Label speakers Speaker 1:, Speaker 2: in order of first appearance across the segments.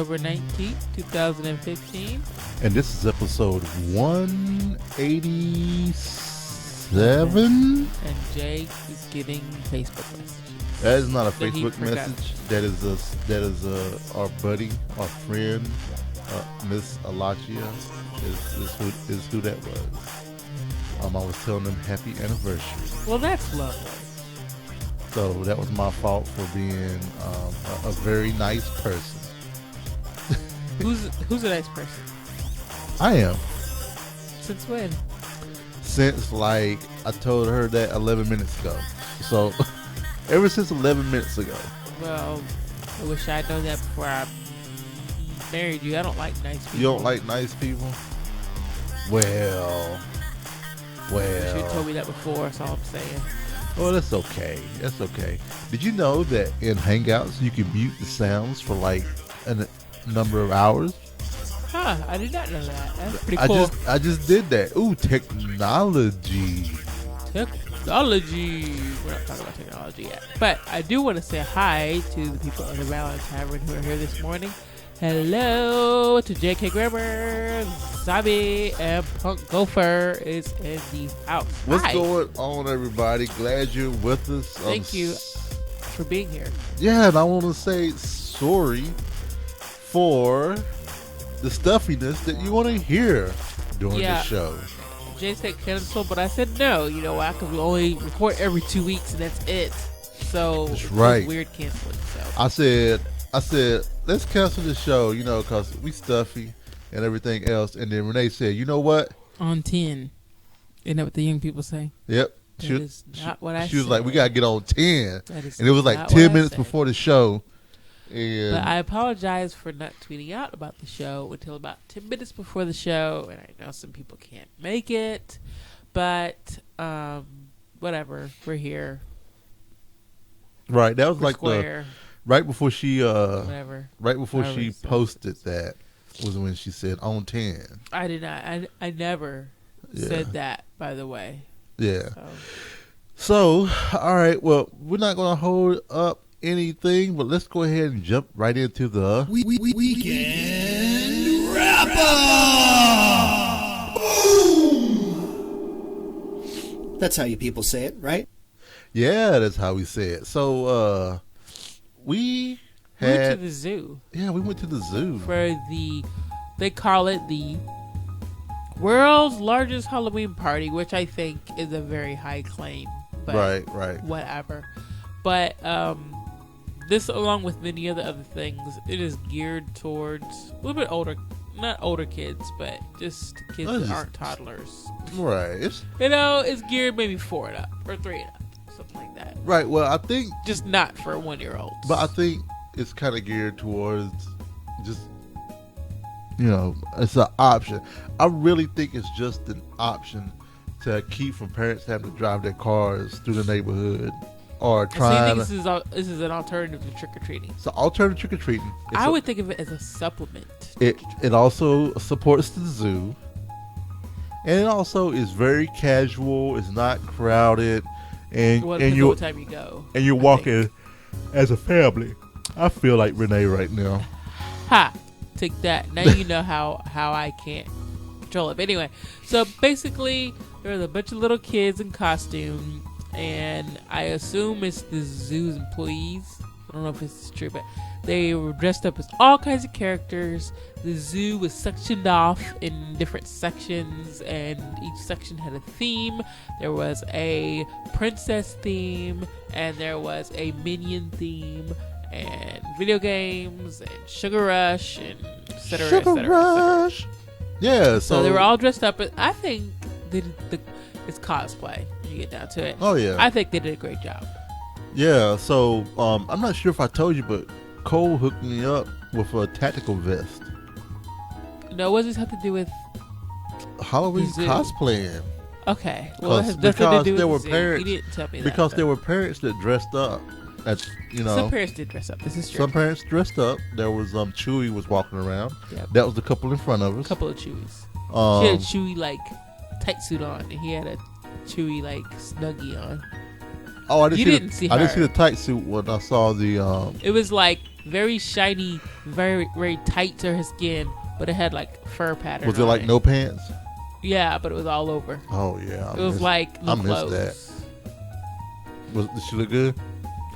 Speaker 1: October 19th, 2015.
Speaker 2: And this is episode 187.
Speaker 1: And Jake is getting Facebook messages.
Speaker 2: That is not a
Speaker 1: That he
Speaker 2: Facebook
Speaker 1: forgot.
Speaker 2: message. That is our buddy, our friend, Miss Alachia is who that was. I was telling them happy anniversary.
Speaker 1: Well, that's lovely.
Speaker 2: So that was my fault for being a very nice person.
Speaker 1: Who's a nice person?
Speaker 2: I am.
Speaker 1: Since when?
Speaker 2: Since I told her that 11 minutes ago. So ever since 11 minutes ago.
Speaker 1: Well, I wish I'd known that before I married you. I don't like nice people.
Speaker 2: You don't like nice people? Well.
Speaker 1: You should have told me that before, that's all I'm saying.
Speaker 2: Well, that's okay. That's okay. Did you know that in Hangouts you can mute the sounds for a number of hours?
Speaker 1: Huh, I did not know that. That's pretty cool.
Speaker 2: I just did that. Ooh, technology.
Speaker 1: Technology. We're not talking about technology yet. But I do want to say hi to the people of the Valentine who are here this morning. Hello to JK Grammer, Zabi, and Punk Gopher is in the house.
Speaker 2: What's going on, everybody? Glad you're with us.
Speaker 1: Thank you for being here.
Speaker 2: Yeah, and I want to say sorry for the stuffiness that you want to hear during the show.
Speaker 1: Jay said cancel, but I said no. You know why? Because we only record every 2 weeks, and that's it. So
Speaker 2: that's right.
Speaker 1: Weird canceling. So
Speaker 2: I said, let's cancel the show, because we stuffy and everything else. And then Renee said, you know what?
Speaker 1: On 10. Isn't that what the young people say?
Speaker 2: Yep.
Speaker 1: That is not what I said.
Speaker 2: She was like, we got to get on 10.
Speaker 1: That is
Speaker 2: and it was like 10 minutes before the show. And
Speaker 1: but I apologize for not tweeting out about the show until about 10 minutes before the show. And I know some people can't make it. But whatever. We're here.
Speaker 2: Right. That was
Speaker 1: We're
Speaker 2: like
Speaker 1: square.
Speaker 2: Right before she
Speaker 1: whatever.
Speaker 2: Right before she posted that was when she said on 10.
Speaker 1: I did not. I never said that, by the way.
Speaker 2: Yeah. So, all right. Well, we're not going to hold up anything, but let's go ahead and jump right into the
Speaker 3: weekend wrap up. That's how you people say it, right?
Speaker 2: Yeah, that's how we say it. So, we went
Speaker 1: to the zoo.
Speaker 2: Yeah, we went to the zoo.
Speaker 1: For they call it the world's largest Halloween party, which I think is a very high claim. But
Speaker 2: right.
Speaker 1: Whatever. But this, along with many other things, it is geared towards a little bit older, not older kids, but just kids that aren't toddlers.
Speaker 2: Right.
Speaker 1: It's geared maybe 4 and up or 3 and up. Something like that.
Speaker 2: Right. Well, I think
Speaker 1: just not for 1-year-olds.
Speaker 2: But I think it's kind of geared towards just, it's an option. I really think it's just an option to keep from parents having to drive their cars through the neighborhood or trying.
Speaker 1: So you think this is an alternative to trick or treating?
Speaker 2: It's an alternative to trick or treating.
Speaker 1: I would think of it as a supplement.
Speaker 2: It also supports the zoo, and it also is very casual. It's not crowded. And
Speaker 1: what time you go,
Speaker 2: and you're walking as a family. I feel like Renee right now.
Speaker 1: Ha! Take that. Now you know how I can't control it. But anyway, so basically there's a bunch of little kids in costume, and I assume it's the zoo's employees. I don't know if it's true, but they were dressed up as all kinds of characters. The zoo was sectioned off in different sections, and each section had a theme. There was a princess theme, and there was a minion theme, and video games, and Sugar Rush, and et cetera, et cetera, et cetera.
Speaker 2: Yeah,
Speaker 1: so they were all dressed up. But I think it's cosplay when you get down to it.
Speaker 2: Oh, yeah.
Speaker 1: I think they did a great job.
Speaker 2: Yeah, so I'm not sure if I told you, but Cole hooked me up with a tactical vest.
Speaker 1: No, what does this have to do with
Speaker 2: Halloween cosplaying?
Speaker 1: Okay, well, it has nothing to do with the zoo.
Speaker 2: Parents,
Speaker 1: you didn't tell me that.
Speaker 2: Because there were parents that dressed up.
Speaker 1: Some parents did dress up. This is true.
Speaker 2: Some parents dressed up. There was Chewy was walking around.
Speaker 1: Yep.
Speaker 2: That was the couple in front of us.
Speaker 1: A couple of Chewies. She had a Chewy tight suit on, and he had a Chewy snuggie on.
Speaker 2: Oh, I didn't
Speaker 1: didn't see her.
Speaker 2: I didn't see the tight suit when I saw the.
Speaker 1: It was like very shiny, very, very tight to her skin, but it had like fur pattern.
Speaker 2: Was it like no pants?
Speaker 1: Yeah, but it was all over.
Speaker 2: Oh yeah,
Speaker 1: It was like no
Speaker 2: I missed
Speaker 1: clothes.
Speaker 2: that. Did she look good?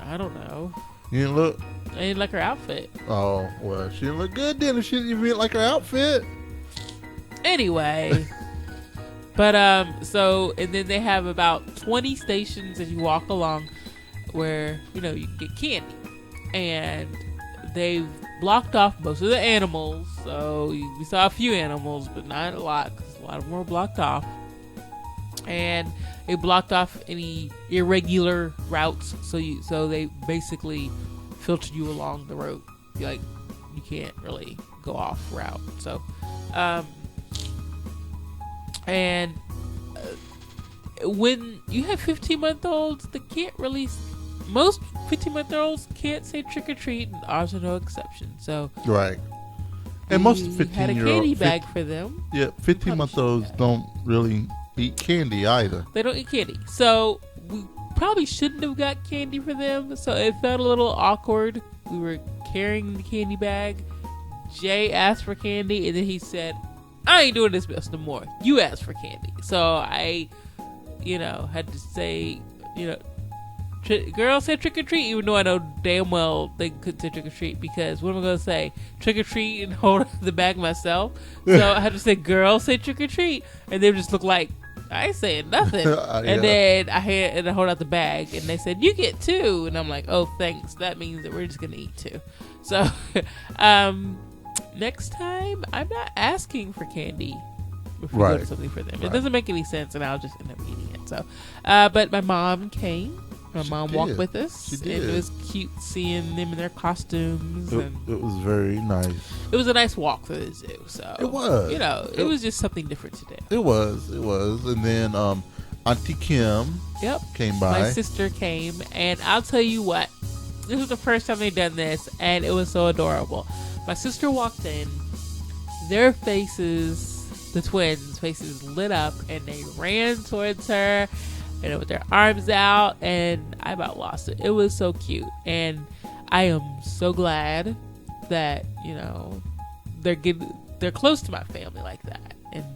Speaker 1: I don't know.
Speaker 2: You didn't look.
Speaker 1: I didn't like her outfit.
Speaker 2: Oh well, she didn't look good then. If she didn't even like her outfit.
Speaker 1: Anyway, but so and then they have about 20 stations as you walk along, where you get candy, and they've blocked off most of the animals. So we saw a few animals, but not a lot, because a lot of them were blocked off. And they blocked off any irregular routes, so they basically filtered you along the road. Like, you can't really go off route. So, when you have 15-month-olds, they can't really. Most 15-month-olds can't say trick or treat, and ours are no exception. So,
Speaker 2: right. And most 15-year-olds
Speaker 1: had a candy bag for them.
Speaker 2: Yeah, 15-month-olds don't really eat candy either.
Speaker 1: They don't eat candy. So we probably shouldn't have got candy for them. So it felt a little awkward. We were carrying the candy bag. Jay asked for candy, and then he said, I ain't doing this mess no more. You asked for candy. So I, had to say, girls say trick or treat, even though I know damn well they couldn't say trick or treat, because what am I going to say? Trick or treat and hold the bag myself? So I had to say, girls say trick or treat, and they just look like, I ain't saying nothing.
Speaker 2: Yeah.
Speaker 1: And then I hold out the bag, and they said, you get two. And I'm like, oh, thanks. That means that we're just going to eat two. So, next time, I'm not asking for candy if we go to something for them. Right. It doesn't make any sense, and I'll just end up eating it. So, but my mom came. My mom walked with us.
Speaker 2: She did.
Speaker 1: And it was cute seeing them in their costumes.
Speaker 2: It was very nice.
Speaker 1: It was a nice walk for the zoo. So
Speaker 2: it was.
Speaker 1: It was just something different today.
Speaker 2: It was. And then Auntie Kim came by.
Speaker 1: My sister came, and I'll tell you what. This was the first time they'd done this, and it was so adorable. My sister walked in. Their faces, the twins' faces lit up, and they ran towards her. With their arms out, and I about lost it. It was so cute, and I am so glad that they're close to my family like that. And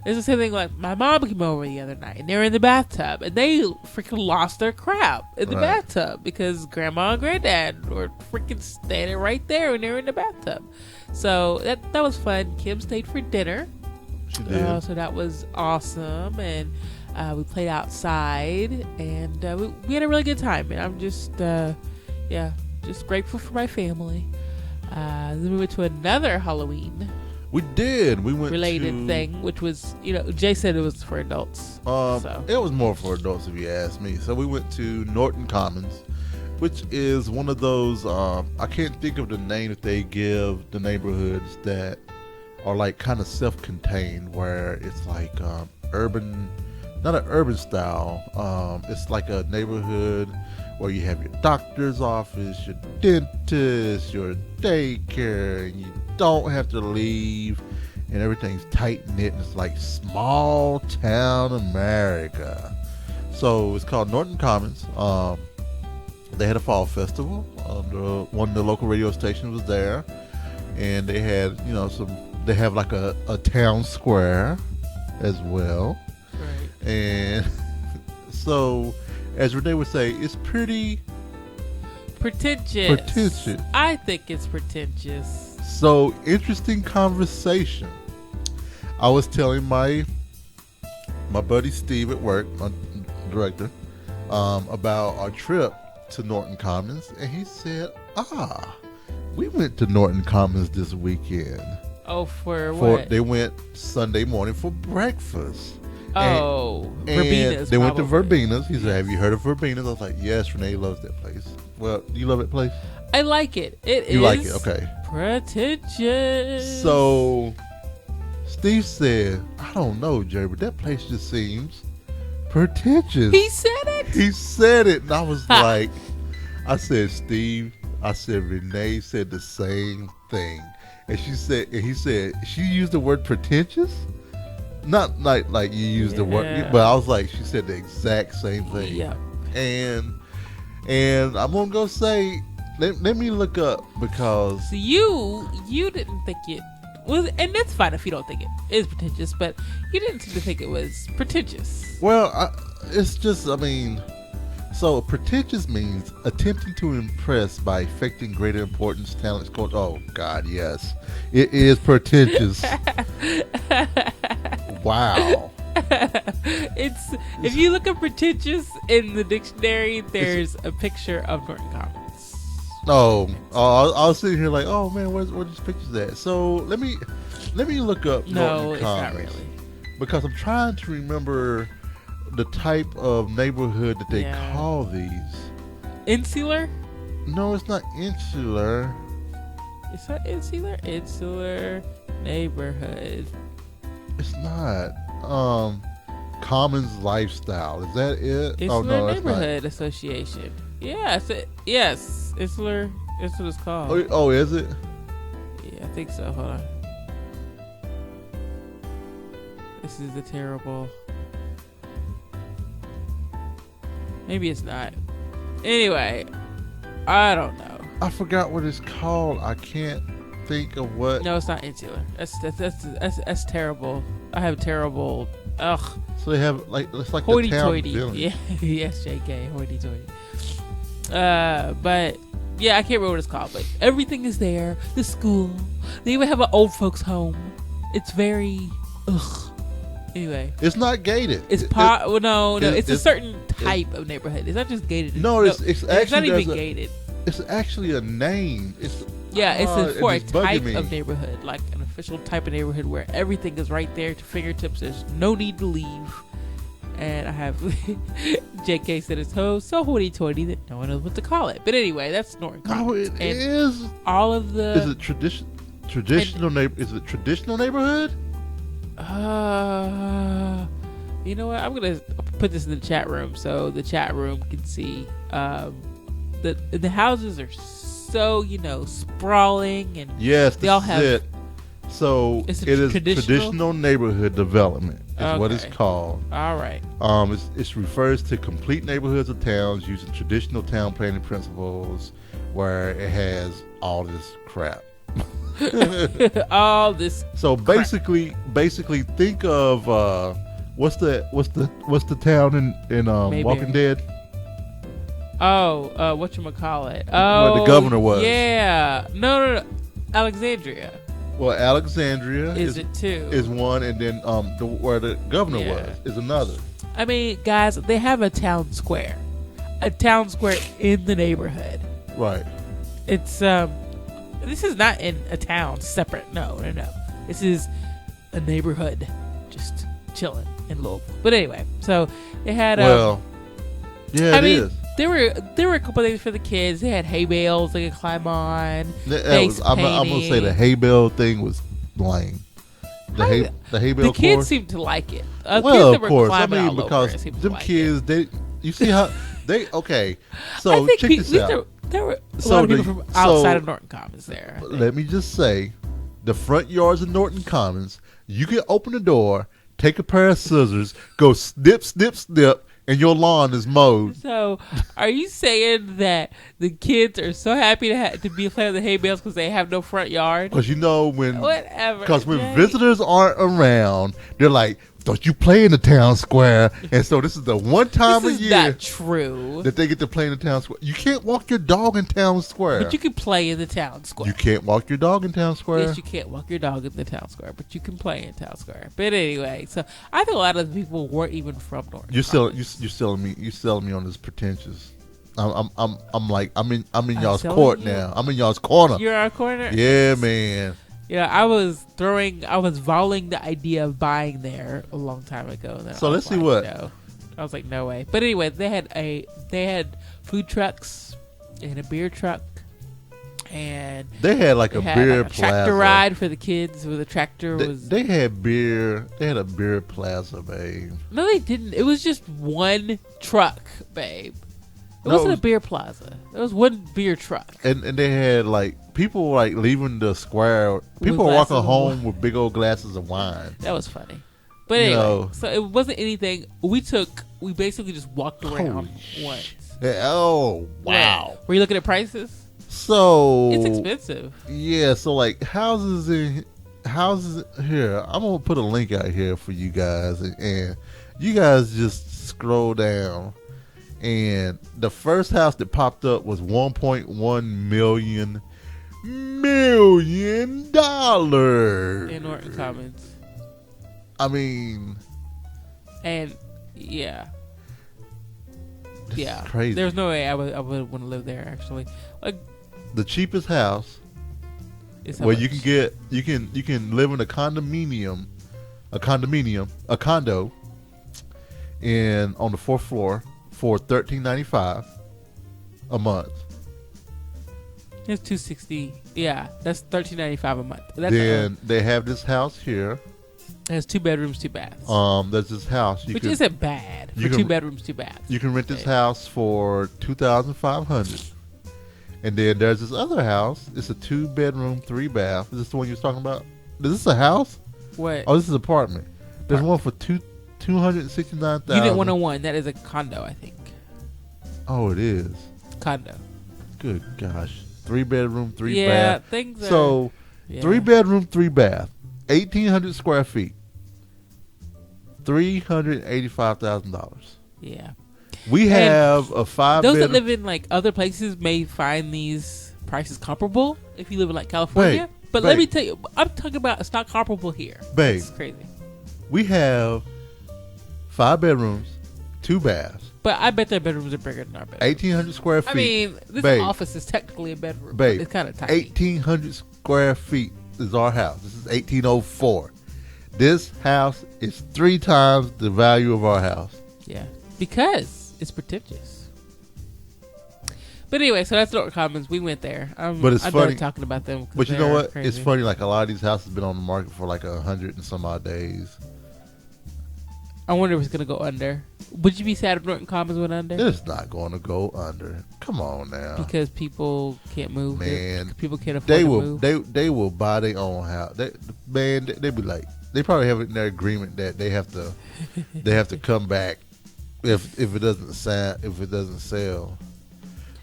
Speaker 1: it's the same thing. Like, my mom came over the other night, and they were in the bathtub, and they freaking lost their crap in the bathtub because Grandma and Granddad were freaking standing right there when they were in the bathtub. So that was fun. Kim stayed for dinner.
Speaker 2: She did.
Speaker 1: So that was awesome, and. We played outside, and we had a really good time. And I'm just grateful for my family. Then we went to another Halloween.
Speaker 2: We did. We went
Speaker 1: related thing, which was, Jay said it was for adults.
Speaker 2: It was more for adults, if you ask me. So we went to Norton Commons, which is one of those. I can't think of the name that they give the neighborhoods that are like kind of self-contained, where it's like urban. Not an urban style. It's like a neighborhood where you have your doctor's office, your dentist, your daycare, and you don't have to leave, and everything's tight knit. It's like small town America. So it's called Norton Commons. They had a fall festival. One of the local radio stations was there, and they had They have like a town square as well.
Speaker 1: Right.
Speaker 2: And so, as Renee would say, it's pretty
Speaker 1: pretentious. I think it's pretentious.
Speaker 2: So, interesting conversation. I was telling my buddy Steve at work, my director, about our trip to Norton Commons, and he said, we went to Norton Commons this weekend.
Speaker 1: Oh, for what?
Speaker 2: They went Sunday morning for breakfast.
Speaker 1: Verbina's.
Speaker 2: They went to Verbina's. He said, have you heard of Verbina's? I was like, yes, Renee loves that place. Well, do you love that place?
Speaker 1: I like it. You
Speaker 2: like it, okay.
Speaker 1: Pretentious.
Speaker 2: So, Steve said, I don't know, Jerry, but that place just seems pretentious.
Speaker 1: He said it?
Speaker 2: He said it. And I was like, I said, Steve, Renee said the same thing. And he said, she used the word pretentious? Not like you used the word, but I was like, she said the exact same thing.
Speaker 1: Yeah.
Speaker 2: And I'm going to go say, let me look up because
Speaker 1: So you didn't think it was, and that's fine if you don't think it is pretentious, but you didn't seem to think it was pretentious.
Speaker 2: well, it's just so pretentious means attempting to impress by affecting greater importance, talents. Oh God, yes, it is pretentious. Wow.
Speaker 1: It's if you look up pretentious in the dictionary, there's a picture of Norton Commons.
Speaker 2: I was sitting here like, oh man, where's this picture's at? So let me look up.
Speaker 1: No,
Speaker 2: Norton
Speaker 1: it's
Speaker 2: Commons,
Speaker 1: not really.
Speaker 2: because I'm trying to remember the type of neighborhood that they call these.
Speaker 1: Insular?
Speaker 2: No, it's not insular.
Speaker 1: Is that insular? Insular neighborhood.
Speaker 2: It's not. Commons lifestyle. Is that it?
Speaker 1: Insular Neighborhood Association. Yeah, yes. Insular. That's what it's called.
Speaker 2: Oh, is it?
Speaker 1: Yeah, I think so. Hold on. This is the terrible. Maybe it's not. Anyway, I don't know.
Speaker 2: I forgot what it's called. I can't think of what.
Speaker 1: No, it's not insular. That's terrible. I have terrible. Ugh.
Speaker 2: So they have it's like the town
Speaker 1: Hoity-toity.
Speaker 2: village.
Speaker 1: Yeah. Yes, JK. Hoity-toity. But yeah, I can't remember what it's called. But everything is there. The school. They even have an old folks home. It's very. Ugh. Anyway,
Speaker 2: it's not gated.
Speaker 1: It's no. It's a certain type of neighborhood. It's not just gated.
Speaker 2: No, it's actually
Speaker 1: it's not even gated.
Speaker 2: It's actually a name. It's
Speaker 1: for a type of neighborhood, like an official type of neighborhood where everything is right there to fingertips. There's no need to leave. And I have JK said it's so hoity-toity that no one knows what to call it. But anyway, that's Norton Commons.
Speaker 2: No, it is.
Speaker 1: All of the.
Speaker 2: Is it traditional neighborhood? Is it traditional neighborhood?
Speaker 1: You know what? I'm gonna put this in the chat room so the chat room can see. The houses are so sprawling and
Speaker 2: yes,
Speaker 1: they all have.
Speaker 2: It. So it is traditional neighborhood development. Is what it's called.
Speaker 1: All right.
Speaker 2: It refers to complete neighborhoods of towns using traditional town planning principles, where it has all this crap.
Speaker 1: All this.
Speaker 2: So basically, think of what's the town in Walking Dead?
Speaker 1: Oh, whatchamacallit?
Speaker 2: Where the governor was.
Speaker 1: Yeah. No. Alexandria.
Speaker 2: Well, Alexandria
Speaker 1: is it too?
Speaker 2: Is one, and then where the governor was is another.
Speaker 1: I mean, guys, they have a town square in the neighborhood.
Speaker 2: Right.
Speaker 1: It's this is not in a town separate. No. This is a neighborhood, just chilling in Louisville. But anyway, so they had.
Speaker 2: It is.
Speaker 1: There were a couple of things for the kids. They had hay bales they could climb on.
Speaker 2: I'm gonna say the hay bale thing was lame. The hay bale.
Speaker 1: The kids seemed to like it.
Speaker 2: Well,
Speaker 1: kids
Speaker 2: of course.
Speaker 1: Because
Speaker 2: them kids, you see how they okay. So check this out.
Speaker 1: There were a lot of people from outside of Norton Commons there.
Speaker 2: Let me just say, the front yards of Norton Commons, you can open the door, take a pair of scissors, go snip, snip, snip, and your lawn is mowed.
Speaker 1: So, are you saying that the kids are so happy to be playing the hay bales because they have no front yard?
Speaker 2: Because when
Speaker 1: when
Speaker 2: visitors aren't around, they're like, don't you play in the town square? And so this is the one time a year
Speaker 1: not true
Speaker 2: that they get to play in the town square. You can't walk your dog in town square.
Speaker 1: But you can play in the town square.
Speaker 2: You can't walk your dog in town square?
Speaker 1: Yes, you can't walk your dog in the town square, but you can play in town square. But anyway, so I think a lot of the people weren't even from Norton.
Speaker 2: You're selling me on this pretentious. I'm in y'all's court now. I'm in y'all's corner.
Speaker 1: You're our corner?
Speaker 2: Yeah, man.
Speaker 1: Yeah, I was volleying the idea of buying there a long time ago.
Speaker 2: So let's see what.
Speaker 1: No. I was like, no way. But anyway, they had food trucks and a beer truck, and
Speaker 2: they had a beer plaza.
Speaker 1: Tractor ride for the kids where the tractor was.
Speaker 2: They had beer. They had a beer plaza, babe.
Speaker 1: No, they didn't. It was just one truck, babe. It wasn't a beer plaza. It was one beer truck.
Speaker 2: And they had people were leaving the square. People were walking home with big old glasses of wine.
Speaker 1: That was funny. But anyway, so it wasn't anything. We basically just walked around once.
Speaker 2: Oh, wow.
Speaker 1: Were you looking at prices?
Speaker 2: So
Speaker 1: It's expensive.
Speaker 2: Yeah, so like houses here. I'm gonna put a link out here for you guys, and you guys just scroll down, and the first house that popped up was $1.1 million
Speaker 1: In Norton Commons.
Speaker 2: I mean,
Speaker 1: and yeah,
Speaker 2: it's crazy.
Speaker 1: There's no way I would want to live there. Actually, like
Speaker 2: The cheapest house
Speaker 1: is
Speaker 2: where you can live in a condo on the fourth floor for $13.95 a month.
Speaker 1: It's $260. Yeah, that's $13.95 a month.
Speaker 2: Then they have this house here.
Speaker 1: It has 2 bedrooms, 2 baths.
Speaker 2: There's this house
Speaker 1: Which isn't bad for 2 bedrooms, 2 baths.
Speaker 2: You can rent this house for $2,500. And then there's this other house. It's a 2-bedroom, 3-bath. Is this the one you was talking about? Is this a house?
Speaker 1: What?
Speaker 2: Oh, this is an apartment. There's one for $269,000.
Speaker 1: Unit 101. That is a condo, I think.
Speaker 2: Oh, it is.
Speaker 1: Condo.
Speaker 2: Good gosh. 3-bedroom, 3-bath.
Speaker 1: Yeah, things are...
Speaker 2: So, 3-bedroom, 3-bath. 1,800 square feet. $385,000.
Speaker 1: Yeah.
Speaker 2: We have a 5-bedroom.
Speaker 1: Those that live in like other places may find these prices comparable if you live in like California. But let me tell you, I'm talking about it's not comparable here.
Speaker 2: Babe,
Speaker 1: it's crazy.
Speaker 2: We have 5 bedrooms, 2 baths.
Speaker 1: But I bet their bedrooms are bigger than our bedrooms.
Speaker 2: 1,800 square feet.
Speaker 1: I mean, this office is technically a bedroom. But it's kind of tiny.
Speaker 2: 1,800 square feet is our house. This is 1,804. This house is 3 times the value of our house.
Speaker 1: Yeah, because it's pretentious. But anyway, so that's Norton Commons. We went there.
Speaker 2: But it's
Speaker 1: I'm
Speaker 2: funny
Speaker 1: done talking about them.
Speaker 2: But you know what?
Speaker 1: Crazy.
Speaker 2: It's funny. Like a lot of these houses have been on the market for like 100 and some odd days.
Speaker 1: I wonder if it's gonna go under. Would you be sad if Norton Commons went under?
Speaker 2: It's not going to go under. Come on now.
Speaker 1: Because people can't move.
Speaker 2: Man,
Speaker 1: people can't afford to move.
Speaker 2: They will buy their own house. They be like, they probably have it in their agreement that they have to come back if it doesn't sell.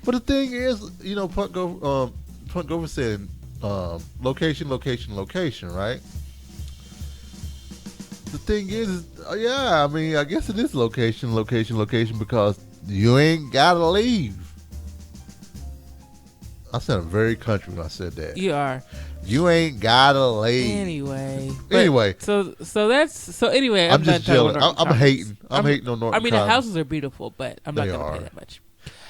Speaker 2: But the thing is, you know, Punk Gover said location, right? The thing is, yeah, I mean, I guess it is location because you ain't gotta leave. I sounded very country when I said that.
Speaker 1: You are.
Speaker 2: You ain't gotta leave.
Speaker 1: Anyway. So anyway,
Speaker 2: I'm just chilling. I'm hating. I'm hating on Norton.
Speaker 1: I mean, the houses are beautiful, but I'm not gonna pay that much.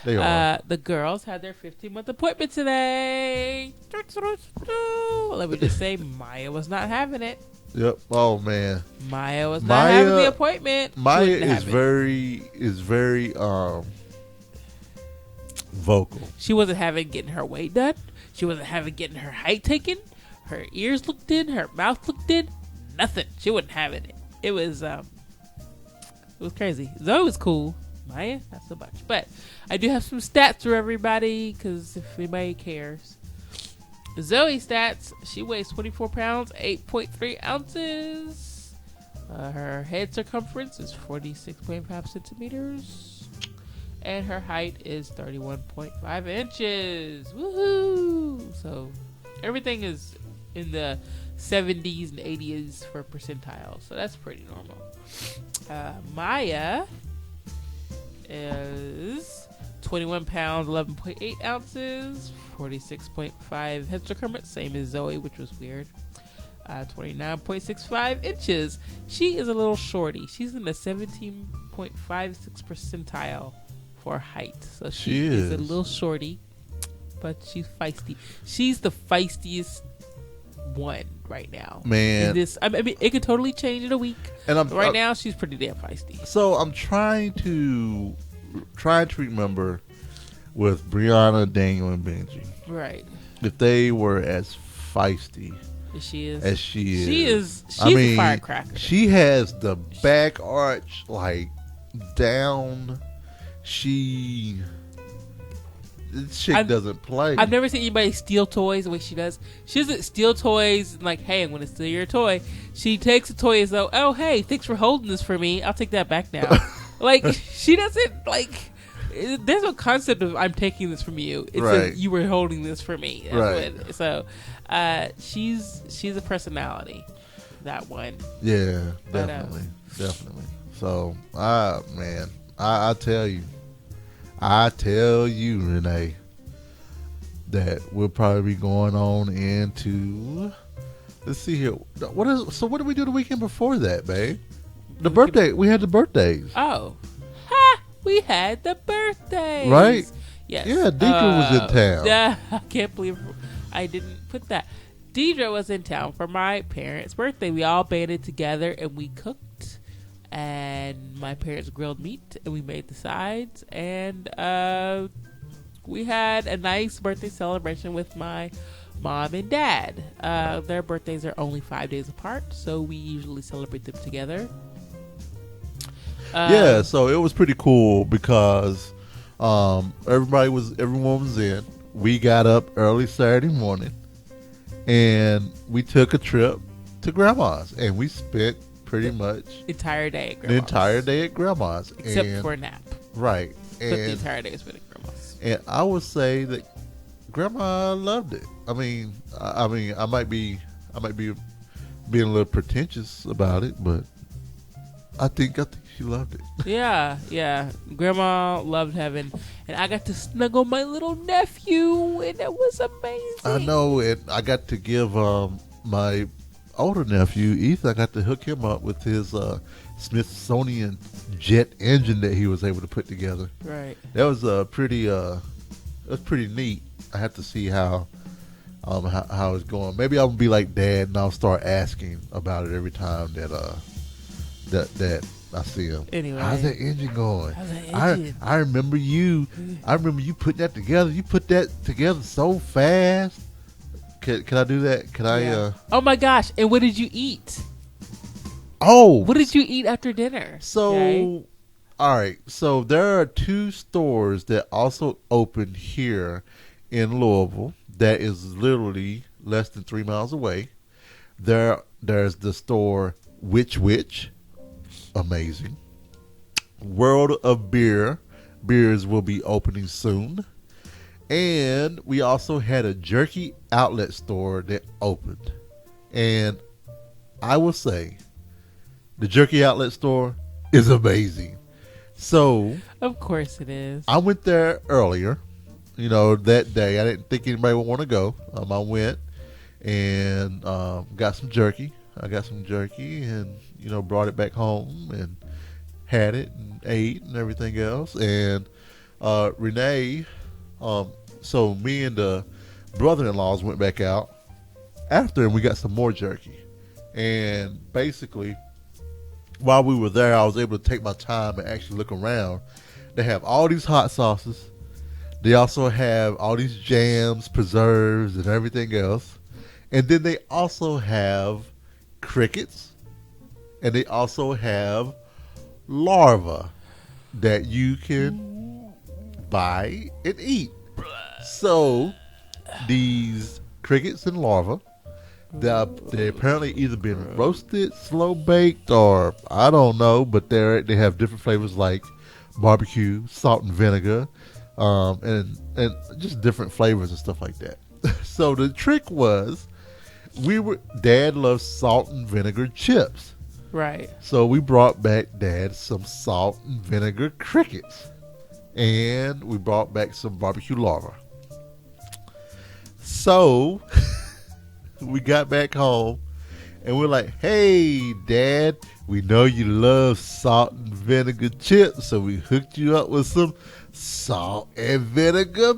Speaker 2: They are.
Speaker 1: The girls had their 15-month appointment today. Let me just say, Maya was not having it.
Speaker 2: Yep. Oh man.
Speaker 1: Maya was not having the appointment.
Speaker 2: Maya is very vocal.
Speaker 1: She wasn't having getting her weight done. She wasn't having getting her height taken. Her ears looked in. Her mouth looked in. Nothing. She wasn't having it. It was crazy. Zoe was cool. Maya, not so much. But I do have some stats for everybody because if anybody cares. Zoe stats, she weighs 24 pounds, 8.3 ounces. Her head circumference is 46.5 centimeters. And her height is 31.5 inches. Woohoo! So everything is in the 70s and 80s for percentile. So that's pretty normal. Maya is 21 pounds, 11.8 ounces, 46.5 head circumference, same as Zoe, which was weird. 29.65 inches. She is a little shorty. She's in the 17.56 percentile for height. So she is a little shorty, but she's feisty. She's the feistiest one right now.
Speaker 2: Man.
Speaker 1: I mean, it could totally change in a week. And right now, she's pretty damn feisty.
Speaker 2: So I'm trying to remember with Brianna, Daniel, and Benji.
Speaker 1: Right.
Speaker 2: If they were as feisty
Speaker 1: as she is. She's a firecracker.
Speaker 2: She has the back arch like down. This chick doesn't play.
Speaker 1: I've never seen anybody steal toys the way she does. She doesn't steal toys like, hey, I'm going to steal your toy. She takes a toy as though, oh, hey, thanks for holding this for me. I'll take that back now. Like, she doesn't, like, there's no concept of I'm taking this from you. It's
Speaker 2: Right.
Speaker 1: just you were holding this for me. That's
Speaker 2: Right.
Speaker 1: so, she's a personality. That one.
Speaker 2: Yeah,
Speaker 1: But,
Speaker 2: definitely. So, man, I tell you, Renee, that we'll probably be going on into. Let's see here. What did we do the weekend before that, babe? The birthday. We had the birthdays.
Speaker 1: Oh, ha! We had the birthdays.
Speaker 2: Right?
Speaker 1: Yes.
Speaker 2: Yeah, Deidre was in town.
Speaker 1: Yeah, I can't believe I didn't put that. Deidre was in town for my parents' birthday. We all banded together and we cooked. And my parents grilled meat and we made the sides. And we had a nice birthday celebration with my mom and dad. Their birthdays are only 5 days apart, so we usually celebrate them together.
Speaker 2: Yeah, so it was pretty cool because everyone was in. We got up early Saturday morning and we took a trip to Grandma's and we spent pretty much
Speaker 1: the entire day at
Speaker 2: the
Speaker 1: Grandma's.
Speaker 2: entire day at Grandma's,
Speaker 1: Except
Speaker 2: and,
Speaker 1: for a nap.
Speaker 2: right?
Speaker 1: But the
Speaker 2: And
Speaker 1: entire day was spent at Grandma's.
Speaker 2: and I would say that Grandma loved it. I mean, I might be being a little pretentious about it, but I think she loved it.
Speaker 1: Yeah. Grandma loved heaven. And I got to snuggle my little nephew, and it was amazing.
Speaker 2: I know, and I got to give my older nephew Ethan. I got to hook him up with his Smithsonian jet engine that he was able to put together.
Speaker 1: Right.
Speaker 2: That was pretty neat. I have to see how it's going. Maybe I'll be like Dad, and I'll start asking about it every time that I see him.
Speaker 1: Anyway,
Speaker 2: how's that engine going?
Speaker 1: How's that engine?
Speaker 2: I remember you putting that together. You put that together so fast. Can I do that? Can I?
Speaker 1: Oh my gosh! And what did you eat?
Speaker 2: Oh,
Speaker 1: What did you eat after dinner?
Speaker 2: so.
Speaker 1: Okay.
Speaker 2: All right, so there are two stores that also open here in Louisville that is literally less than 3 miles away. There's the store Which, amazing. World of Beers will be opening soon. And we also had a jerky outlet store that opened. And I will say, the jerky outlet store is amazing. So,
Speaker 1: Of course it is.
Speaker 2: I went there earlier, that day. I didn't think anybody would want to go. I went and got some jerky. I got some jerky and, brought it back home and had it and ate and everything else. And Renee, so me and the brother-in-laws went back out after and we got some more jerky. And basically, while we were there, I was able to take my time and actually look around. They have all these hot sauces. They also have all these jams, preserves, and everything else. And then they also have crickets. And they also have larvae that you can buy and eat. So, these crickets and larvae, they apparently either been roasted, slow baked, or I don't know, but they have different flavors like barbecue, salt and vinegar, and just different flavors and stuff like that. So the trick was, Dad loves salt and vinegar chips,
Speaker 1: Right.
Speaker 2: so we brought back Dad some salt and vinegar crickets, and we brought back some barbecue larvae. So we got back home and we're like, hey, Dad, we know you love salt and vinegar chips, so we hooked you up with some salt and vinegar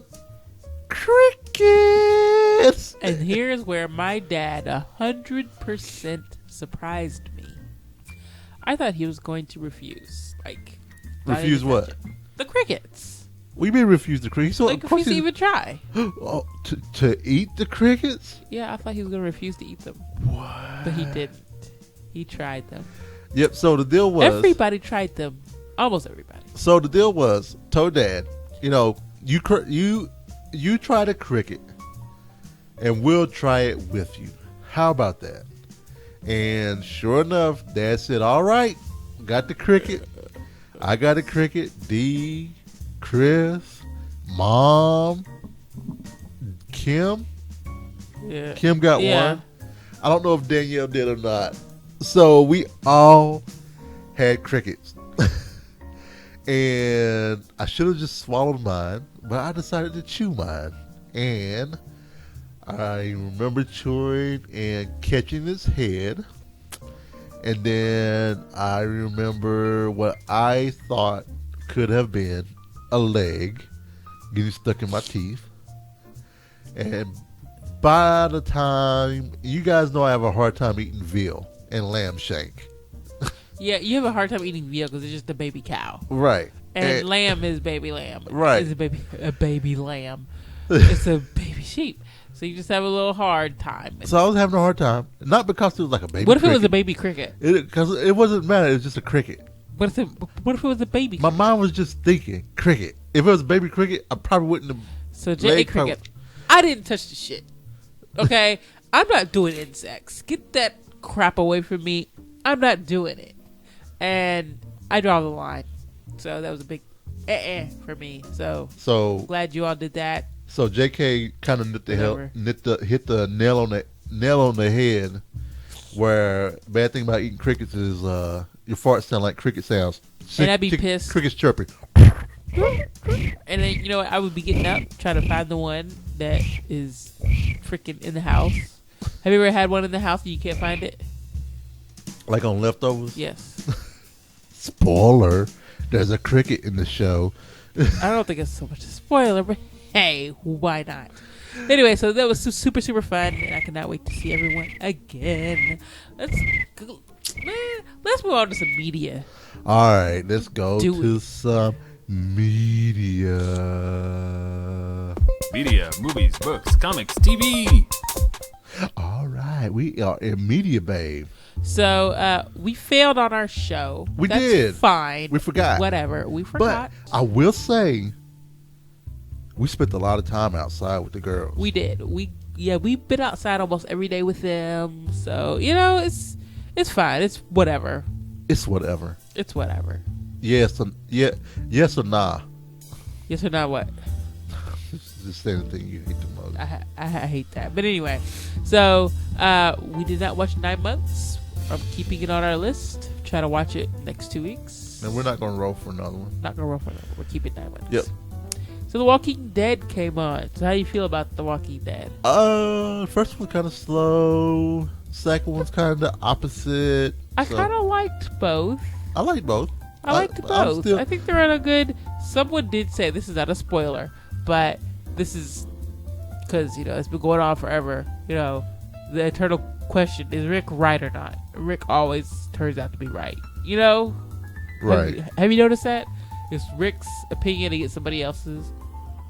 Speaker 2: crickets.
Speaker 1: And here's where my dad 100% surprised me. I thought he was going to refuse.
Speaker 2: Refuse what?
Speaker 1: The crickets.
Speaker 2: We may refuse the crickets. So of
Speaker 1: refuse
Speaker 2: course
Speaker 1: to even try.
Speaker 2: Oh, to eat the crickets?
Speaker 1: Yeah, I thought he was going to refuse to eat them.
Speaker 2: What?
Speaker 1: But he didn't. He tried them.
Speaker 2: Yep, so the deal was...
Speaker 1: Everybody tried them. Almost everybody.
Speaker 2: So the deal was, told Dad, you try the cricket, and we'll try it with you. How about that? And sure enough, Dad said, all right, got the cricket. I got a cricket. D Chris, Mom, Kim.
Speaker 1: Yeah.
Speaker 2: Kim got
Speaker 1: Yeah.
Speaker 2: one. I don't know if Danielle did or not. So we all had crickets. And I should have just swallowed mine, but I decided to chew mine. And I remember chewing and catching its head. And then I remember what I thought could have been a leg getting stuck in my teeth. And by the time, you guys know I have a hard time eating veal and lamb shank.
Speaker 1: Yeah, you have a hard time eating veal because it's just a baby cow.
Speaker 2: Right.
Speaker 1: And lamb is baby lamb.
Speaker 2: Right.
Speaker 1: It's a baby lamb. It's a baby sheep. So you just have a little hard time.
Speaker 2: So I was having a hard time. Not because it was like a baby
Speaker 1: What if
Speaker 2: cricket.
Speaker 1: it was a baby cricket?
Speaker 2: Because it wasn't matter. It was just a cricket.
Speaker 1: What if it was a baby
Speaker 2: My
Speaker 1: cricket?
Speaker 2: mind was just thinking cricket. If it was a baby cricket, I probably wouldn't have.
Speaker 1: So J.A.
Speaker 2: leg
Speaker 1: cricket. I didn't touch the shit. Okay? I'm not doing insects. Get that crap away from me. I'm not doing it. And I draw the line. So that was a big for me. So glad you all did that.
Speaker 2: So J.K. kind of hit the nail on the head. Where bad thing about eating crickets is your farts sound like cricket sounds.
Speaker 1: And I'd be pissed.
Speaker 2: Crickets chirping.
Speaker 1: And then, you know what? I would be getting up, trying to find the one that is freaking in the house. Have you ever had one in the house and you can't find it?
Speaker 2: Like on leftovers?
Speaker 1: Yes.
Speaker 2: Spoiler. There's a cricket in the show.
Speaker 1: I don't think it's so much a spoiler, but hey, why not? Anyway, so that was super, super fun, and I cannot wait to see everyone again. Let's move on to some media.
Speaker 2: All right, let's go
Speaker 1: Do
Speaker 2: to
Speaker 1: it.
Speaker 2: some media.
Speaker 4: Media, movies, books, comics, TV.
Speaker 2: All right, we are in media, babe.
Speaker 1: So we failed on our show.
Speaker 2: We
Speaker 1: That's
Speaker 2: did.
Speaker 1: Fine.
Speaker 2: We forgot.
Speaker 1: Whatever. We forgot.
Speaker 2: But I will say, we spent a lot of time outside with the girls.
Speaker 1: We did. We've been outside almost every day with them. So, you know, it's fine. It's whatever.
Speaker 2: It's whatever.
Speaker 1: It's whatever.
Speaker 2: Yes or nah.
Speaker 1: Yes or not what?
Speaker 2: Just say the thing you hate the most.
Speaker 1: I hate that. But anyway, so we did not watch 9 months. I'm keeping it on our list. Try to watch it next 2 weeks.
Speaker 2: And we're not going to roll for another one.
Speaker 1: Not going to roll for it. We're keeping 9 months.
Speaker 2: Yep.
Speaker 1: So The Walking Dead came on. So how do you feel about The Walking Dead?
Speaker 2: First one kind of slow. Second one's kind of the opposite.
Speaker 1: I kind of liked both.
Speaker 2: I like both.
Speaker 1: I liked both. I think they're on a good... Someone did say, this is not a spoiler, but this is... Because, you know, it's been going on forever. You know, the eternal question, is Rick right or not? Rick always turns out to be right. You know?
Speaker 2: Right.
Speaker 1: Have you noticed that? It's Rick's opinion against somebody else's.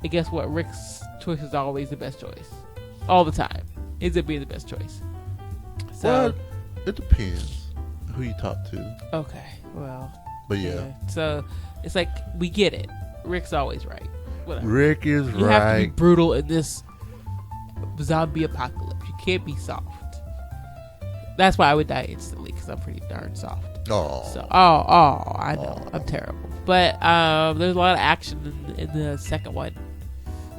Speaker 1: And guess what? Rick's choice is always the best choice. All the time. Ends up being the best choice. So,
Speaker 2: Well, it depends who you talk to.
Speaker 1: okay. Well.
Speaker 2: But yeah.
Speaker 1: So, it's like, we get it. Rick's always right. Whatever.
Speaker 2: Rick is
Speaker 1: You have to be
Speaker 2: right.
Speaker 1: brutal in this zombie apocalypse. You can't be soft. That's why I would die instantly, because I'm pretty darn soft.
Speaker 2: Oh.
Speaker 1: So, I know. I'm terrible. But there's a lot of action in the second one.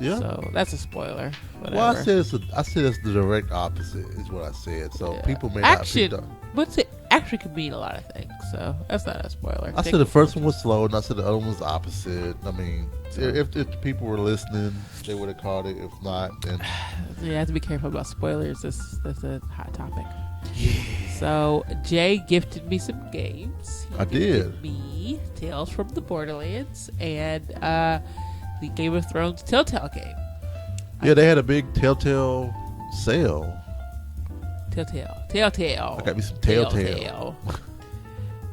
Speaker 2: Yeah.
Speaker 1: So that's a spoiler. Whatever.
Speaker 2: Well, I said it's the direct opposite is what I said. So
Speaker 1: Yeah.
Speaker 2: people may
Speaker 1: action.
Speaker 2: not be
Speaker 1: But action can mean a lot of things. So that's not a spoiler.
Speaker 2: I said the first one was slow, and I said the other one was opposite. I mean, if the people were listening, they would have caught it. If not, then
Speaker 1: You have to be careful about spoilers. That's a hot topic. So Jay gifted me some games.
Speaker 2: I
Speaker 1: gifted
Speaker 2: did.
Speaker 1: Me Tales from the Borderlands and the Game of Thrones Telltale game.
Speaker 2: yeah, they had a big Telltale sale.
Speaker 1: Telltale.
Speaker 2: I got me some Telltale.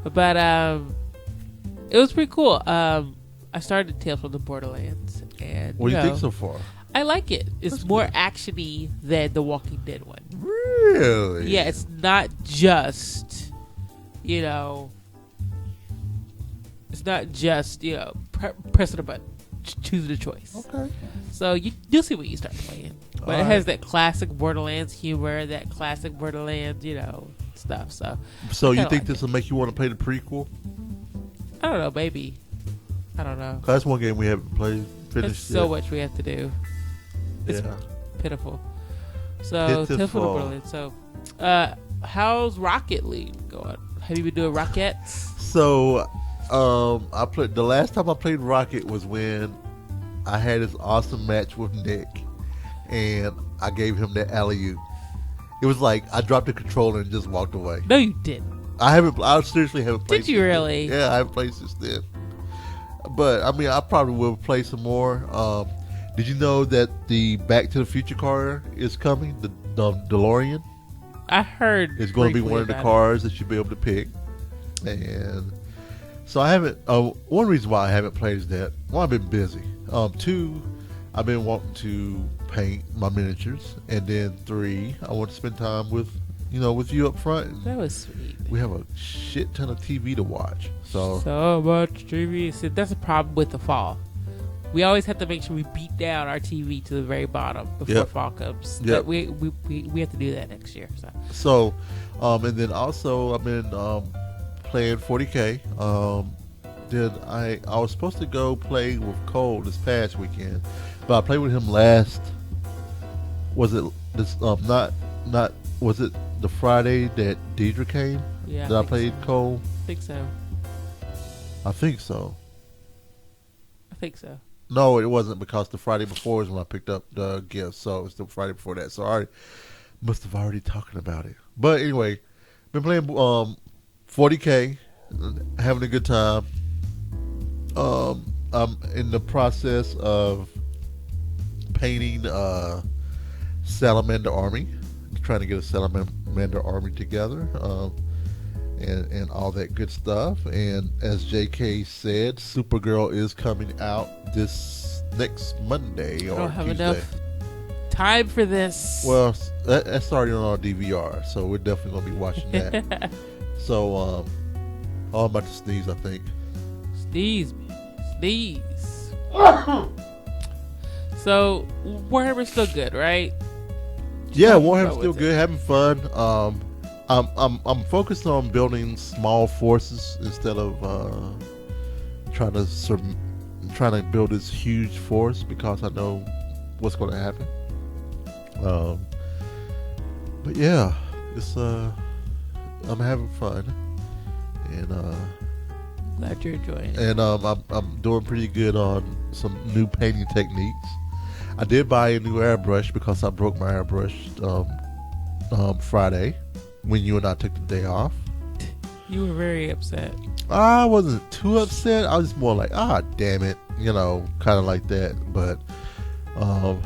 Speaker 1: But it was pretty cool. I started Tales from the Borderlands, and
Speaker 2: What do you think so far?
Speaker 1: I like it. It's more actiony than the Walking Dead one.
Speaker 2: Really?
Speaker 1: Yeah, it's not just, you know, pressing a button, choosing a choice.
Speaker 2: Okay.
Speaker 1: So you'll see when you start playing. But it has that classic Borderlands humor, that classic Borderlands, you know, stuff. So
Speaker 2: So you
Speaker 1: kinda
Speaker 2: think
Speaker 1: like
Speaker 2: this will make you want to play the prequel?
Speaker 1: I don't know, maybe. I don't know.
Speaker 2: That's one game we haven't played.
Speaker 1: There's
Speaker 2: Finished
Speaker 1: so
Speaker 2: yet.
Speaker 1: much we have to do. It's
Speaker 2: Yeah.
Speaker 1: pitiful. So,
Speaker 2: Pitiful.
Speaker 1: So, how's Rocket League going? Have you been doing Rockets?
Speaker 2: So, I played. The last time I played Rocket was when I had this awesome match with Nick, and I gave him the alley-oop. It was like I dropped the controller and just walked away.
Speaker 1: No, you didn't.
Speaker 2: I seriously haven't played.
Speaker 1: Did you really?
Speaker 2: Then. Yeah, I haven't played since then. But I mean, I probably will play some more. Did you know that the Back to the Future car is coming? The DeLorean.
Speaker 1: I heard
Speaker 2: It's going to be
Speaker 1: briefly
Speaker 2: one of the
Speaker 1: about
Speaker 2: cars that you'll be able to pick. And so I haven't. One reason why I haven't played is that I've been busy. Two, I've been wanting to paint my miniatures, and then three, I want to spend time with you up front.
Speaker 1: it. That was sweet.
Speaker 2: We have a shit ton of TV to watch. So
Speaker 1: much TV. See, that's the problem with the fall. We always have to make sure we beat down our TV to the very bottom before
Speaker 2: Yep.
Speaker 1: fall comes.
Speaker 2: Yep.
Speaker 1: But we have to do that next year.
Speaker 2: So, and then also I've been playing 40K. Then I was supposed to go play with Cole this past weekend, but I played with him last. Was it this? Not. Was it the Friday that Deidre came?
Speaker 1: Yeah,
Speaker 2: That I played Cole.
Speaker 1: I think so.
Speaker 2: I think so.
Speaker 1: I think so.
Speaker 2: No, it wasn't, because the Friday before is when I picked up the gift. So it's the Friday before that. So I must have already talking about it. But anyway, been playing 40K, having a good time. I'm in the process of painting Salamander Army, trying to get a Salamander Army together, and all that good stuff. And as JK said, Supergirl is coming out this next Monday or
Speaker 1: I don't have
Speaker 2: Tuesday.
Speaker 1: enough time for this.
Speaker 2: Well, that's already on our DVR, so we're definitely gonna be watching that. So, I'm about to sneeze, I think.
Speaker 1: Sneeze, man. Sneeze. So, Warhammer's still good, right?
Speaker 2: Yeah,
Speaker 1: Talking
Speaker 2: Warhammer's
Speaker 1: about
Speaker 2: still
Speaker 1: what's
Speaker 2: good, having fun. I'm focused on building small forces instead of trying to build this huge force, because I know what's going to happen. But yeah, it's I'm having fun, and
Speaker 1: Glad you're enjoying it.
Speaker 2: and I'm doing pretty good on some new painting techniques. I did buy a new airbrush because I broke my airbrush Friday when you and I took the day off.
Speaker 1: You were very upset.
Speaker 2: I wasn't too upset. I was just more like, damn it, kind of like that. But I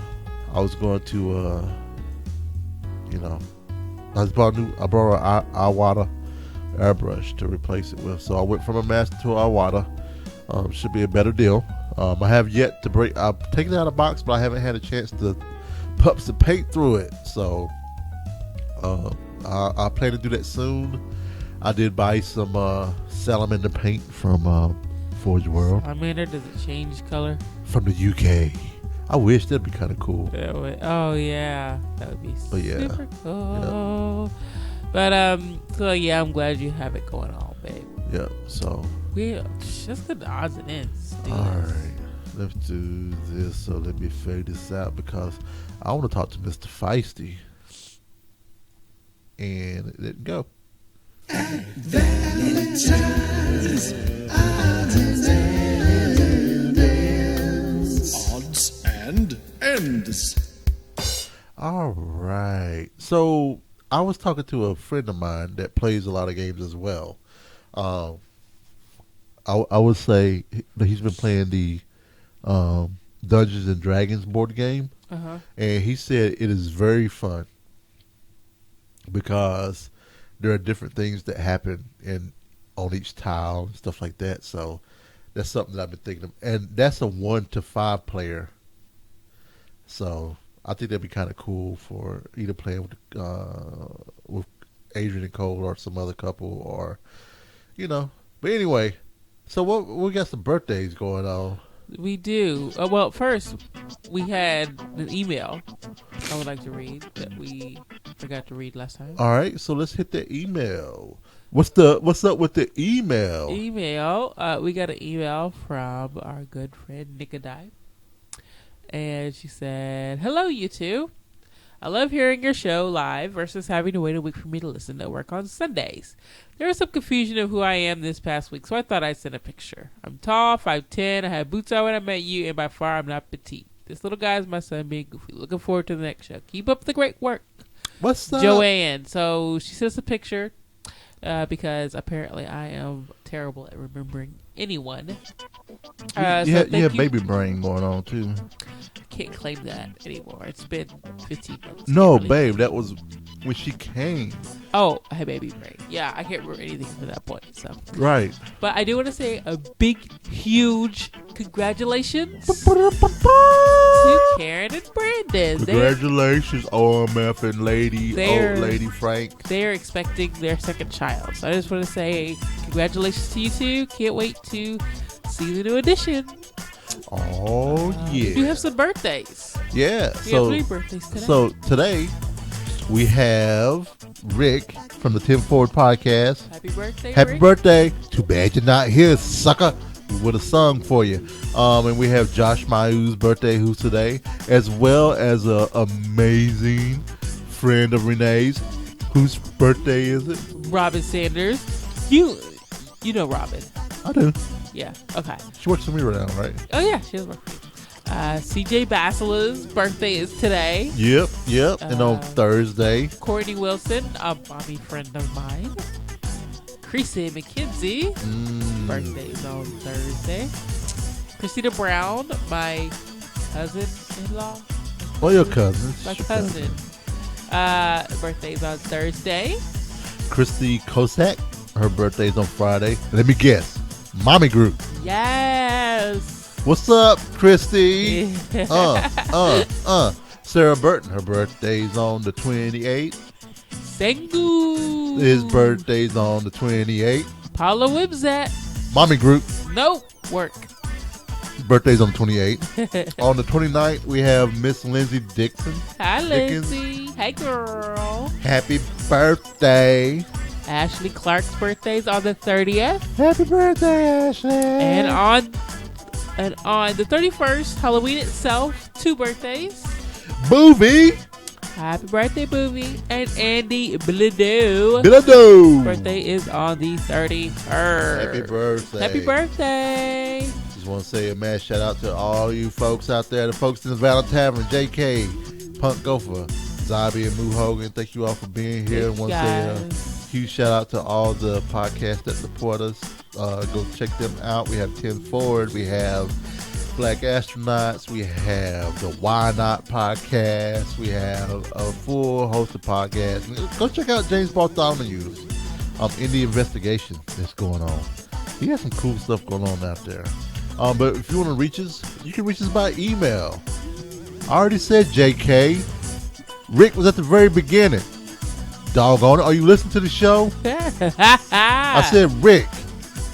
Speaker 2: was going to, I brought an Iwata airbrush to replace it with. So I went from a Master to Iwata. Should be a better deal. I have yet to break. I've taken it out of the box, but I haven't had a chance to put some paint through it. So I plan to do that soon. I did buy some salamander paint from Forge World
Speaker 1: Salamander, does it change color?
Speaker 2: from the UK. I wish that'd be kind of cool.
Speaker 1: Oh yeah, that would be
Speaker 2: But yeah.
Speaker 1: super cool. But so yeah, I'm glad you have it going on, babe.
Speaker 2: Yeah. So
Speaker 1: We just the odds and ends.
Speaker 2: all right, let's do this. So let me fade this out because I want to talk to Mr. Feisty, and it didn't go.
Speaker 3: Odds and ends.
Speaker 2: All right. So I was talking to a friend of mine that plays a lot of games as well. I would say that he's been playing the Dungeons and Dragons board game, and he said it is very fun because there are different things that happen on each tile and stuff like that. So that's something that I've been thinking of, and that's a 1 to 5 player. So I think that'd be kind of cool for either playing with Adrian and Cole or some other couple, or But anyway, so we got some birthdays going on.
Speaker 1: We do. Well, first we had an email I would like to read that we forgot to read last time.
Speaker 2: All right, so let's hit the email. What's up with the email?
Speaker 1: We got an email from our good friend Nickodi. And she said, "Hello, you two. I love hearing your show live versus having to wait a week for me to listen to work on Sundays. There was some confusion of who I am this past week, so I thought I'd send a picture. I'm tall, 5'10", I had boots on when I met you, and by far I'm not petite. This little guy is my son being goofy. Looking forward to the next show. Keep up the great work."
Speaker 2: What's up?
Speaker 1: Joanne. So she sent us a picture because apparently I am terrible at remembering anyone.
Speaker 2: You have baby brain going on, too.
Speaker 1: I can't claim that anymore. It's been 15 months.
Speaker 2: No, babe, that was when she came.
Speaker 1: Oh, I had baby brain. Yeah, I can't remember anything from that point. So
Speaker 2: Right.
Speaker 1: But I do want to say a big, huge congratulations to Karen and Brandon.
Speaker 2: Congratulations, OMF and old lady Frank.
Speaker 1: They're expecting their second child. So I just want to say congratulations to you two. Can't wait to see the new edition.
Speaker 2: Oh, yeah.
Speaker 1: You have some birthdays.
Speaker 2: Yeah.
Speaker 1: We have 3 birthdays today.
Speaker 2: So today we have Rick from the Tim Ford podcast.
Speaker 1: Happy birthday,
Speaker 2: Happy
Speaker 1: Rick.
Speaker 2: birthday. Too bad you're not here, sucker. We would have sung for you. And we have Josh Mayu's birthday, who's today, as well as a amazing friend of Renee's. Whose birthday is it?
Speaker 1: Robin Sanders. You know Robin.
Speaker 2: I do.
Speaker 1: Yeah. Okay.
Speaker 2: She works for me right now, right?
Speaker 1: Oh yeah, she does work for you. CJ Basila's birthday is today.
Speaker 2: Yep. And on Thursday,
Speaker 1: Courtney Wilson, a mommy friend of mine. Creasy McKenzie, birthday is on Thursday. Christina Brown, my cousin-in-law.
Speaker 2: well, your cousins.
Speaker 1: My cousin. Birthday is on Thursday.
Speaker 2: Christy Kosak, her birthday's on Friday. Let me guess, Mommy Group.
Speaker 1: Yes.
Speaker 2: What's up, Christy? Sarah Burton, her birthday's on the 28th.
Speaker 1: Sengu.
Speaker 2: His birthday's on the 28th.
Speaker 1: Paula Wibzat.
Speaker 2: Mommy Group,
Speaker 1: Nope. Work.
Speaker 2: birthday's on the 28th. On the 29th, we have Miss Lindsay Dixon.
Speaker 1: Hi,
Speaker 2: Dickens.
Speaker 1: Lindsay. Hey, girl.
Speaker 2: Happy birthday.
Speaker 1: Ashley Clark's birthday's on the 30th.
Speaker 2: Happy birthday, Ashley.
Speaker 1: And on the 31st, Halloween itself, 2 birthdays.
Speaker 2: Boovie.
Speaker 1: Happy birthday, Boovie. And Andy Bilodeau.
Speaker 2: Bilodeau.
Speaker 1: Birthday is on the 31st.
Speaker 2: Happy birthday.
Speaker 1: Happy birthday.
Speaker 2: Just want to say a mad shout out to all you folks out there, the folks in the Valentine, JK, Punk Gopher, Zombie, and Moo Hogan. Thank you all for being here. And want to say a huge shout out to all the podcasts that support us. Go check them out. We have Tim Ford. We have Black Astronauts. We have the Why Not podcast. We have a full host of podcasts. Go check out James Bartholomew's Indie Investigation that's going on. He has some cool stuff going on out there. But if you want to reach us, you can reach us by email. I already said JK. Rick was at the very beginning. Doggone it. Are you listening to the show? I said, Rick,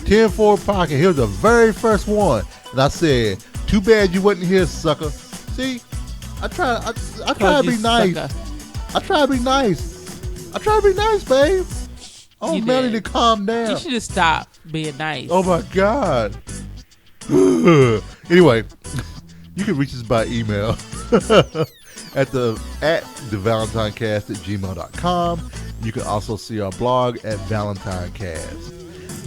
Speaker 2: 10-4 Pocket. Here's the very first one. And I said, too bad you wasn't here, sucker. See, I try to be nice. I try to be nice, babe. Oh, Melanie, to calm down.
Speaker 1: You should have stopped being nice.
Speaker 2: Oh, my God. Anyway, you can reach us by email at the ValentineCast@gmail.com. You can also see our blog at ValentineCast.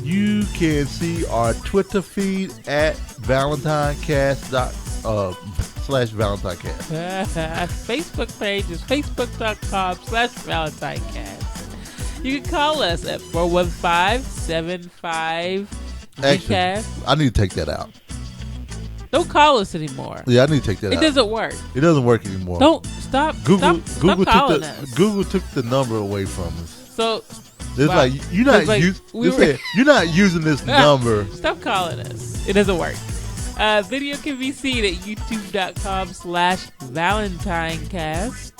Speaker 2: You can see our Twitter feed at ValentineCast./ValentineCast.
Speaker 1: Facebook page is facebook.com/ValentineCast. You can call us at 415-75
Speaker 2: Actually, I need to take that out.
Speaker 1: Don't call us anymore.
Speaker 2: Yeah, I need to take that out.
Speaker 1: It doesn't work.
Speaker 2: It doesn't work anymore.
Speaker 1: Don't stop.
Speaker 2: Google
Speaker 1: calling
Speaker 2: took
Speaker 1: us.
Speaker 2: Google took the number away from us.
Speaker 1: So
Speaker 2: It's
Speaker 1: wow.
Speaker 2: like you're not you're not using this number.
Speaker 1: Stop calling us. It doesn't work. Video can be seen at youtube.com/ValentineCast.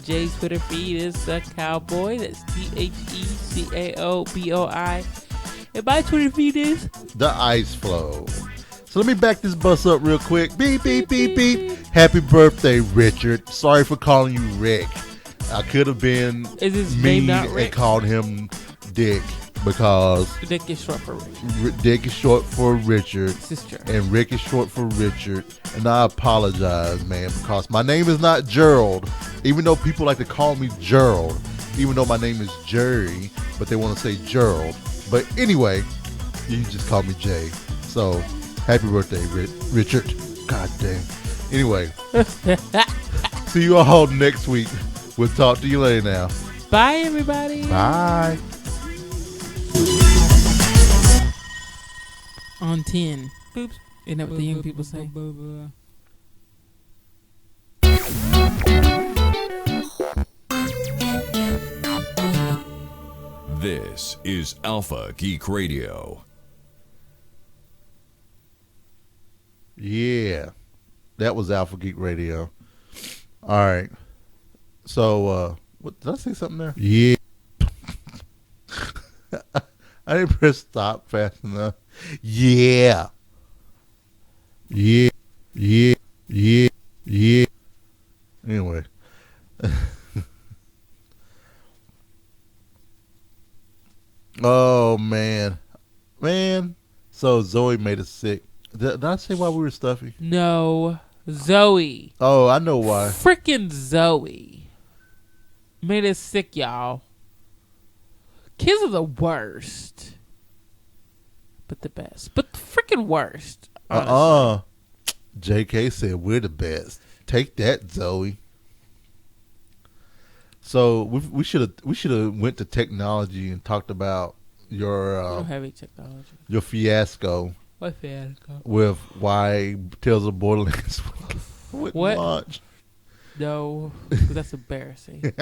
Speaker 1: Jay's Twitter feed is the Cowboy. That's TheCaoboi. And my Twitter feed is
Speaker 2: the Ice Flow. So let me back this bus up real quick. Beep, beep, beep, beep. Happy birthday, Richard. Sorry for calling you Rick. I could have been
Speaker 1: Is his
Speaker 2: mean
Speaker 1: name not Rick?
Speaker 2: and called him Dick. because
Speaker 1: Dick is short for Richard.
Speaker 2: Dick is short for Richard.
Speaker 1: Sister.
Speaker 2: And Rick is short for Richard. And I apologize, man, because my name is not Gerald, even though people like to call me Gerald, even though my name is Jerry, but they want to say Gerald. But anyway, you can just call me Jay. So, happy birthday, Richard. God damn. Anyway, see you all next week. We'll talk to you later now.
Speaker 1: Bye, everybody.
Speaker 2: Bye.
Speaker 1: On 10. Boops. Isn't that what the young people say?
Speaker 5: This is Alpha Geek Radio.
Speaker 2: Yeah. That was Alpha Geek Radio. All right. So, what did I say something there? Yeah. I didn't press stop fast enough. Yeah. Yeah. Yeah. Yeah. Yeah. Anyway. Oh, man. Man. So, Zoe made us sick. Did I say why we were stuffy?
Speaker 1: No. Zoe.
Speaker 2: Oh, I know why.
Speaker 1: Freaking Zoe. Made us sick, y'all. Kids are the worst. But the best. But the freaking worst.
Speaker 2: JK said we're the best. Take that, Zoe. So we should have went to technology and talked about your
Speaker 1: heavy technology.
Speaker 2: Your fiasco.
Speaker 1: What fiasco?
Speaker 2: With why Tales of Borderlands wouldn't
Speaker 1: What?
Speaker 2: launch.
Speaker 1: No, that's embarrassing.